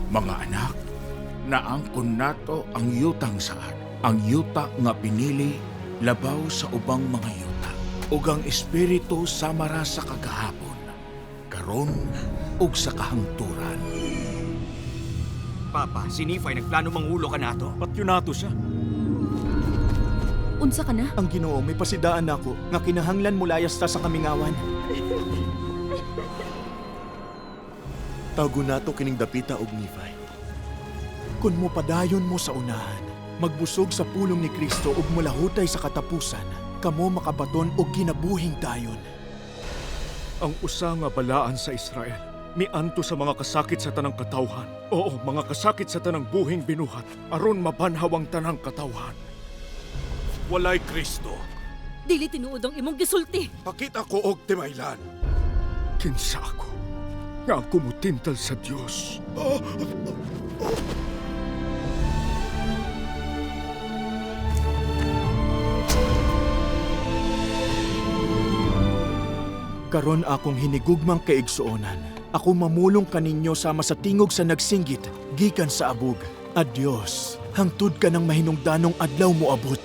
Mga anak, naangkon nato ang yutang saad. Ang yuta nga pinili, labaw sa ubang mga yuta. Ug ang espiritu samara sa kagahapon, karon ug sa kahangturan. Papa, si Nephi nagplano manghulo ka nato. Patyo nato siya. Unsa ka na? Ang Ginoo may pasidaan nako nga kinahanglan mulayas ta sa kamingawan. Tago nato kining dapita og Nephi. Kun mo padayon mo sa unahan, magbusog sa pulong ni Kristo ug mulahutay sa katapusan, kamo makabaton og ginabuhing dayon. Ang usa nga balaan sa Israel, mianto sa mga kasakit sa tanang katawhan. Oo, mga kasakit sa tanang buhing binuhat, aron mabanhaw ang tanang katawhan. Walay Kristo. Dili tinuod ang imong gisulti. Pakita ko og timaylan. Kinsa ako nga kumutintal sa Dios. Karon akong hinigugmang kaigsuonan. Ako mamulong kaninyo sama sa tingog sa nagsinggit, gikan sa abog. Adios, hangtod ka ng mahinungdanong adlaw mo abot.